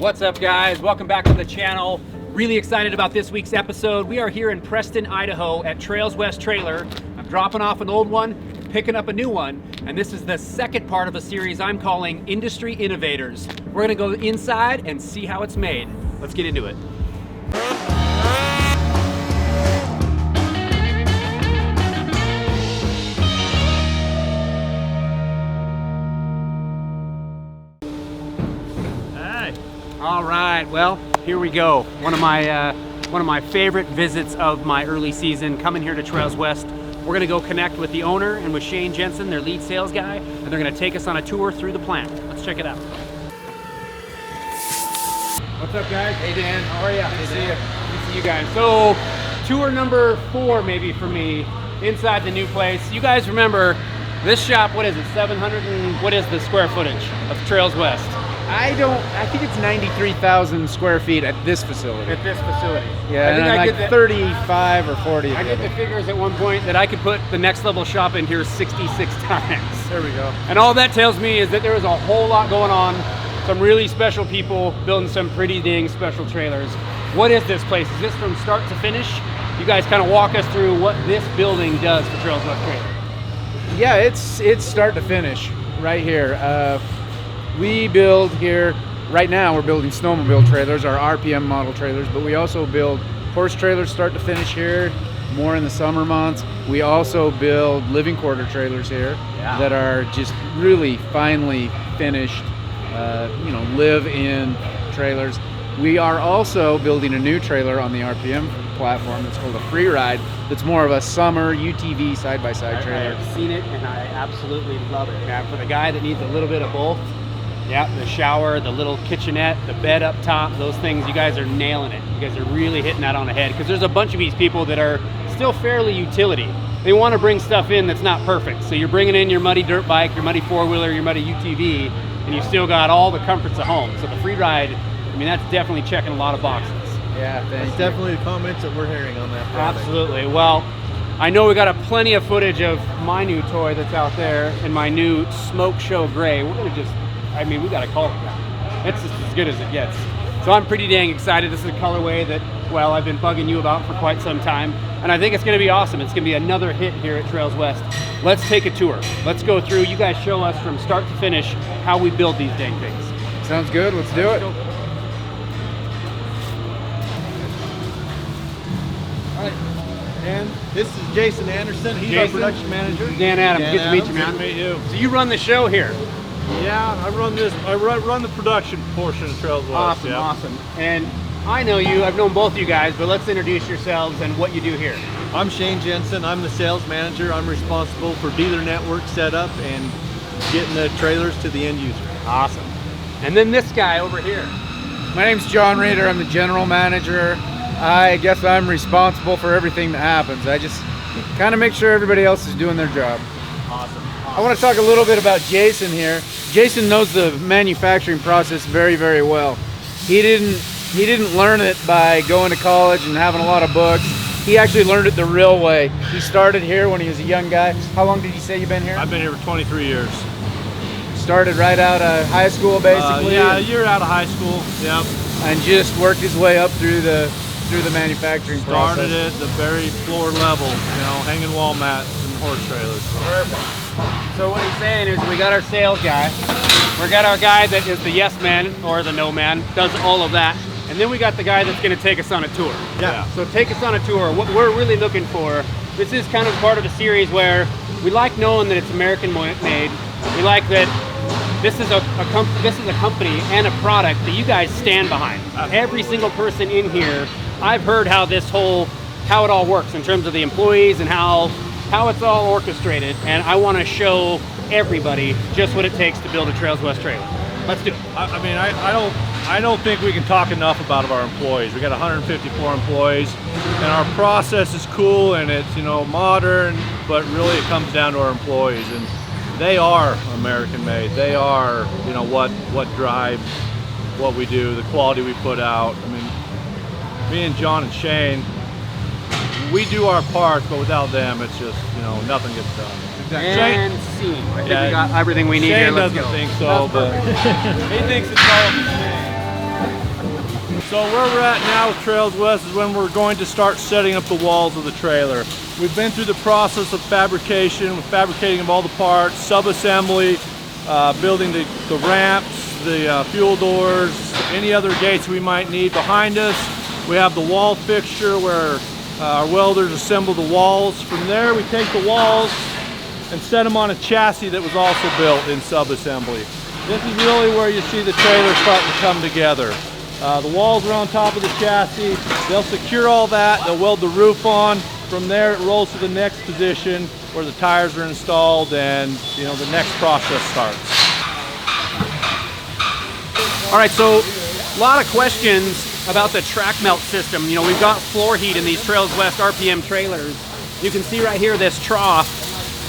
What's up, guys? Welcome back to the channel. Really excited about this week's episode. We are here in Preston, Idaho at TrailsWest Trailer. I'm dropping off an old one, picking up a new one, and this is the second part of a series I'm calling Industry Innovators. We're gonna go inside and see how it's made. Let's get into it. All right, well, here we go. One of my favorite visits of my early season, coming here to TrailsWest. We're gonna go connect with the owner and with Shane Jensen, their lead sales guy, and they're gonna take us on a tour through the plant. Let's check it out. What's up, guys? Hey, Dan. How are you? Good to see you. Good to see you guys. So, tour number 4 maybe for me, inside the new place. You guys remember this shop? What is it? 700 and what is the square footage of TrailsWest? I think it's 93,000 square feet at this facility. At this facility. Yeah, I think I did 35 or 40. I did the figures at one point that I could put the next level shop in here 66 times. There we go. And all that tells me is that there is a whole lot going on. Some really special people building some pretty dang special trailers. What is this place? Is this from start to finish? You guys kind of walk us through what this building does for TrailsWest Trailer. Yeah, it's start to finish right here. We build here, right now we're building snowmobile trailers, our RPM model trailers, but we also build horse trailers start to finish here, more in the summer months. We also build living quarter trailers here that are just really finely finished, live-in trailers. We are also building a new trailer on the RPM platform that's called a Free Ride. That's more of a summer UTV side-by-side trailer. I've seen it and I absolutely love it. Now, for the guy that needs a little bit of both, yeah, the shower, the little kitchenette, the bed up top, those things, you guys are nailing it. You guys are really hitting that on the head, because there's a bunch of these people that are still fairly utility. They want to bring stuff in that's not perfect. So you're bringing in your muddy dirt bike, your muddy four-wheeler, your muddy UTV, and you've still got all the comforts of home. So the Free Ride, I mean, that's definitely checking a lot of boxes. Yeah, that's definitely the comments that we're hearing on that product. Absolutely. Well, I know we got a plenty of footage of my new toy that's out there and my new Smoke Show Gray. We're gonna we gotta call it that. It's just as good as it gets. So I'm pretty dang excited. This is a colorway that, well, I've been bugging you about for quite some time, and I think it's gonna be awesome. It's gonna be another hit here at TrailsWest. Let's take a tour. Let's go through. You guys show us from start to finish how we build these dang things. Sounds good, let's do it. All right, and this is Jason Anderson. He's our production manager. Dan Adams, good to meet you, man. Good to meet you. So you run the show here. Yeah, I run the production portion of TrailsWest. Awesome, yeah. awesome. And I know you, I've known both of you guys, but let's introduce yourselves and what you do here. I'm Shane Jensen. I'm the sales manager. I'm responsible for dealer network setup and getting the trailers to the end user. Awesome. And then this guy over here. My name's John Rader. I'm the general manager. I guess I'm responsible for everything that happens. I just kind of make sure everybody else is doing their job. Awesome. I want to talk a little bit about Jason here. Jason knows the manufacturing process very, very well. He didn't learn it by going to college and having a lot of books. He actually learned it the real way. He started here when he was a young guy. How long did you say you've been here? I've been here for 23 years. Started right out of high school, basically. Yeah, a year out of high school. Yep. And just worked his way up through the manufacturing process. Started at the very floor level, hanging wall mats and horse trailers. Perfect. So what he's saying is we got our sales guy, we got our guy that is the yes man or the no man, does all of that, and then we got the guy that's going to take us on a tour. Yeah. So take us on a tour. What we're really looking for, this is kind of part of a series where we like knowing that it's American made. We like that this is a company and a product that you guys stand behind. Every single person in here, I've heard how it all works in terms of the employees and how it's all orchestrated, and I want to show everybody just what it takes to build a TrailsWest trailer. Let's do it. I don't think we can talk enough about our employees. We got 154 employees, and our process is cool and it's modern, but really it comes down to our employees, and they are American made. They are what drives what we do, the quality we put out. I mean, me and John and Shane, we do our parts, but without them, it's just, nothing gets done. And scene. I think we got everything we need Shane here. Let's doesn't go. think so, but he thinks it's all the same. So where we're at now with TrailsWest is when we're going to start setting up the walls of the trailer. We've been through the process of fabrication, fabricating of all the parts, sub-assembly, building the ramps, the fuel doors, any other gates we might need. Behind us, we have the wall fixture where our welders assemble the walls. From there, we take the walls and set them on a chassis that was also built in sub-assembly. This is really where you see the trailer starting to come together. The walls are on top of the chassis. They'll secure all that. They'll weld the roof on. From there, it rolls to the next position where the tires are installed, and the next process starts. All right, so a lot of questions about the track melt system. We've got floor heat in these TrailsWest RPM trailers. You can see right here this trough,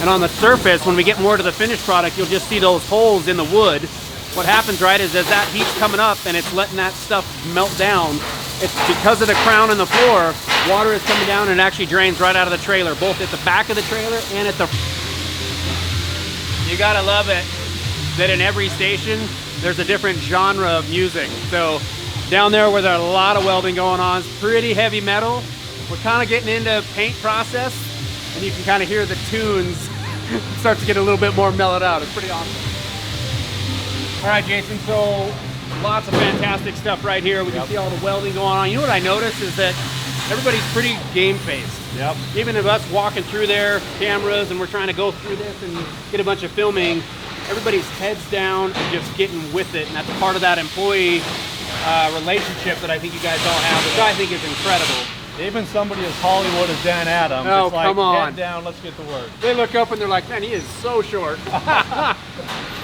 and on the surface, when we get more to the finished product, you'll just see those holes in the wood. What happens, right, is as that heat's coming up and it's letting that stuff melt down, it's because of the crown and the floor, water is coming down and it actually drains right out of the trailer, both at the back of the trailer and at the... You gotta love it that in every station, there's a different genre of music. So down there where there's a lot of welding going on, it's pretty heavy metal. We're kind of getting into paint process, and you can kind of hear the tunes start to get a little bit more mellowed out. It's pretty awesome. All right, Jason, so lots of fantastic stuff right here. We can see all the welding going on. You know what I noticed is that everybody's pretty game-faced. Yep. Even of us walking through their cameras and we're trying to go through this and get a bunch of filming, everybody's heads down and just getting with it. And that's part of that employee relationship that I think you guys all have, which I think is incredible. Even somebody as Hollywood as Dan Adams, oh, it's like, come on. head down, let's get to work. They look up and they're like, man, he is so short.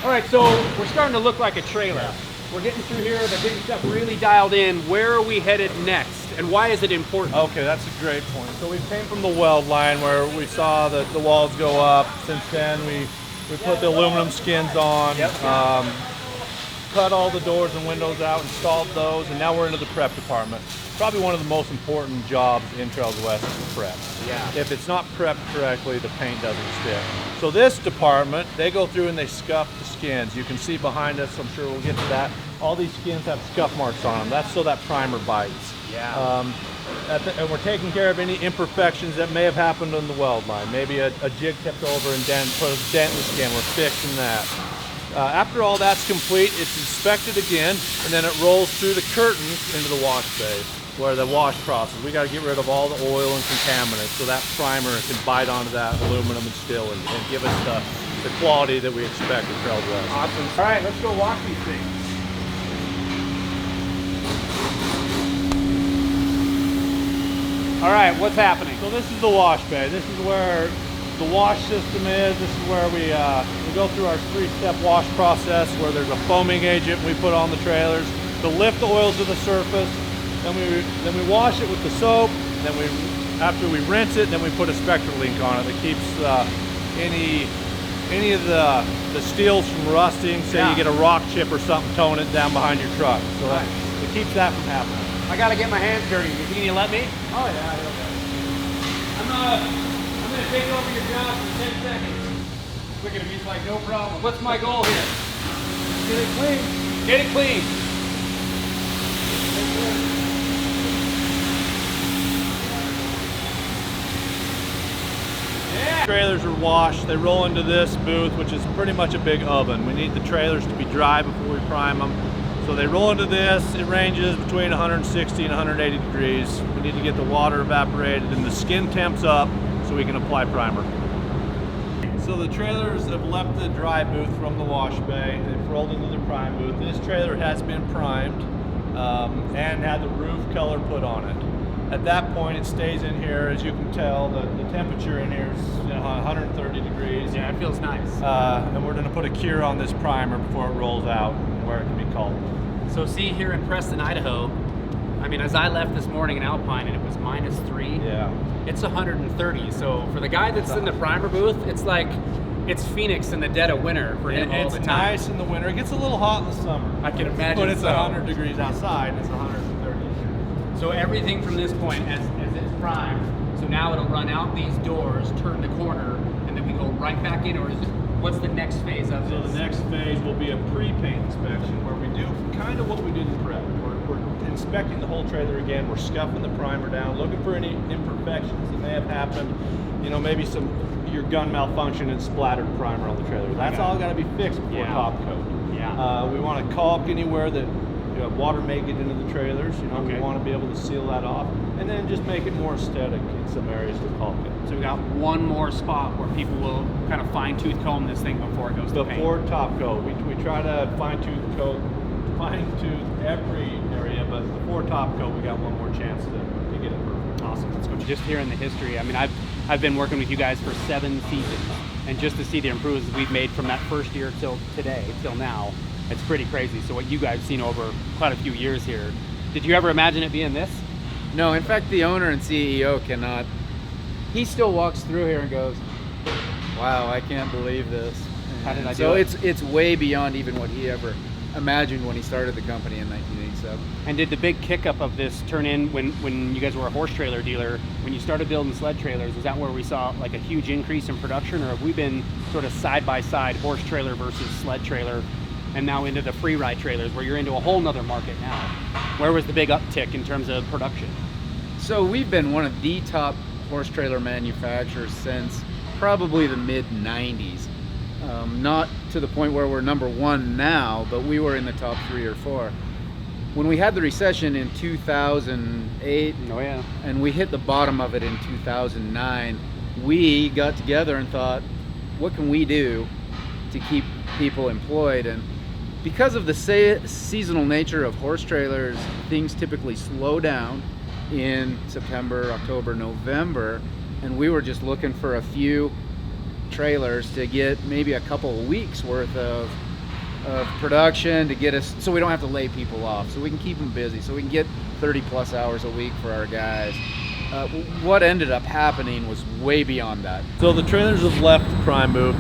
All right, so we're starting to look like a trailer. Yeah. We're getting through here, the big stuff really dialed in. Where are we headed next, and why is it important? Okay, that's a great point. So we came from the weld line where we saw that the walls go up. Since then, we put the aluminum skins on, cut all the doors and windows out, installed those, and now we're into the prep department. Probably one of the most important jobs in TrailsWest is prep. Yeah. If it's not prepped correctly, the paint doesn't stick. So this department, they go through and they scuff the skins. You can see behind us, I'm sure we'll get to that. All these skins have scuff marks on them. That's so that primer bites. Yeah. And we're taking care of any imperfections that may have happened on the weld line. Maybe a jig tipped over and put a dent in the skin. We're fixing that. After all that's complete, it's inspected again, and then it rolls through the curtains into the wash bay, where the wash process. We got to get rid of all the oil and contaminants so that primer can bite onto that aluminum and steel and give us the quality that we expect at TrailsWest. Awesome. All right, let's go wash these things. All right, what's happening? So this is the wash bay. This is where the wash system is. This is where we go through our 3-step wash process where there's a foaming agent we put on the trailers to lift the oil to the surface. Then we wash it with the soap. Then after we rinse it, then we put a spectral link on it that keeps any of the steels from rusting. Say you get a rock chip or something towing it down behind your truck. So it keeps that from happening. I gotta get my hands dirty. Can you let me? Oh yeah, okay. I'm gonna take over your job for 10 seconds. Look at him, he's like, no problem. What's my goal here? Get it clean. Get it clean. Yeah. Trailers are washed. They roll into this booth, which is pretty much a big oven. We need the trailers to be dry before we prime them. So they roll into this. It ranges between 160 and 180 degrees. We need to get the water evaporated and the skin temps up so we can apply primer. So the trailers have left the dry booth from the wash bay. They've rolled into the prime booth. This trailer has been primed and had the roof color put on it. At that point, it stays in here. As you can tell, the temperature in here is 130 degrees. Yeah, it feels nice. And we're going to put a cure on this primer before it rolls out where it can be cold. So see here in Preston, Idaho, I mean, as I left this morning in Alpine and it was -3, Yeah. it's 130. So for the guy that's in the primer booth, it's like, it's Phoenix in the dead of winter for him all the time. It's nice in the winter. It gets a little hot in the summer. I can imagine. But it's so. 100 degrees outside and it's 130. So everything from this point, as it's primed, so now it'll run out these doors, turn the corner, and then we go right back in, or is it, what's the next phase of So this? the next phase will be a pre-paint inspection where we do kind of what we did in prep. We're inspecting the whole trailer again. We're scuffing the primer down, looking for any imperfections that may have happened. You know, maybe your gun malfunction and splattered primer on the trailer. That's all got to be fixed before top coat. Yeah. We want to caulk anywhere that water may get into the trailers. You know, we want to be able to seal that off, and then just make it more aesthetic in some areas with caulk it. So we got one more spot where people will kind of fine-tooth comb this thing before it goes to paint. Before top coat, we try to fine-tooth every area, but before top coat, we got one more chance to get it perfect. Awesome. Let's go. Just hearing the history. I mean, I've been working with you guys for 7 seasons, and just to see the improvements we've made from that first year till today, till now, it's pretty crazy. So what you guys have seen over quite a few years here, did you ever imagine it being this? No, in fact, the owner and CEO cannot. He still walks through here and goes, "Wow, I can't believe this." How did I do so it? it's way beyond even what he ever imagined when he started the company in 1987. And did the big kick up of this turn in when you guys were a horse trailer dealer, when you started building sled trailers? Is that where we saw like a huge increase in production, or have we been sort of side by side, horse trailer versus sled trailer, and now into the free ride trailers where you're into a whole nother market now? Where was the big uptick in terms of production? So we've been one of the top horse trailer manufacturers since probably the mid 90s. Not to the point where we're number one now, but we were in the top 3 or 4. When we had the recession in 2008, and we hit the bottom of it in 2009, we got together and thought, what can we do to keep people employed? And because of the seasonal nature of horse trailers, things typically slow down in September, October, November, and we were just looking for a few trailers to get maybe a couple of weeks worth of production to get us, so we don't have to lay people off, so we can keep them busy, so we can get 30 plus hours a week for our guys. What ended up happening was way beyond that. So the trailers have left the prime booth.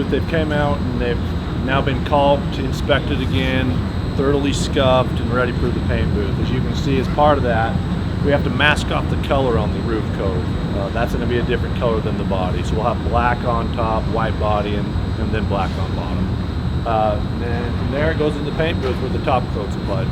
They've came out and they've now been caulked, inspected again, thoroughly scuffed and ready for the paint booth. As you can see, as part of that, we have to mask off the color on the roof coat. That's going to be a different color than the body. So we'll have black on top, white body, and then black on bottom. And then from there it goes in the paint booth where the top coat's applied.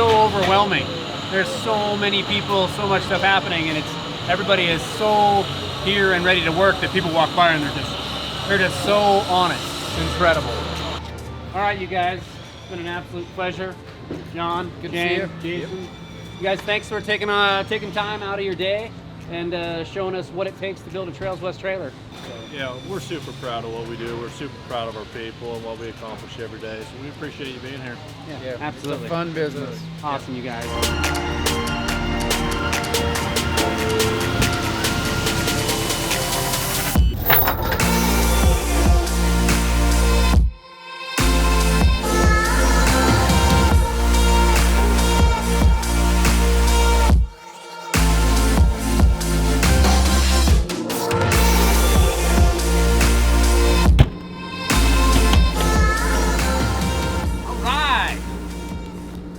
Overwhelming. There's so many people, so much stuff happening, and everybody is so here and ready to work that people walk by and they're just so on it. It's incredible. All right, you guys, it's been an absolute pleasure. John, Good James, to see you. Jason, you guys, thanks for taking time out of your day and showing us what it takes to build a TrailsWest trailer. Yeah, we're super proud of what we do. We're super proud of our people and what we accomplish every day. So we appreciate you being here. Yeah, absolutely. It's a fun business. Awesome, you guys.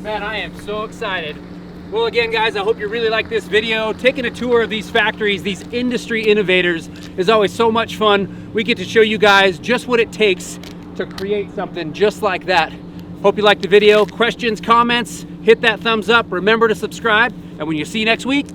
Man, I am so excited. Well, again, guys, I hope you really like this video. Taking a tour of these factories, these industry innovators, is always so much fun. We get to show you guys just what it takes to create something just like that. Hope you liked the video. Questions, comments, hit that thumbs up. Remember to subscribe. And when you see you next week,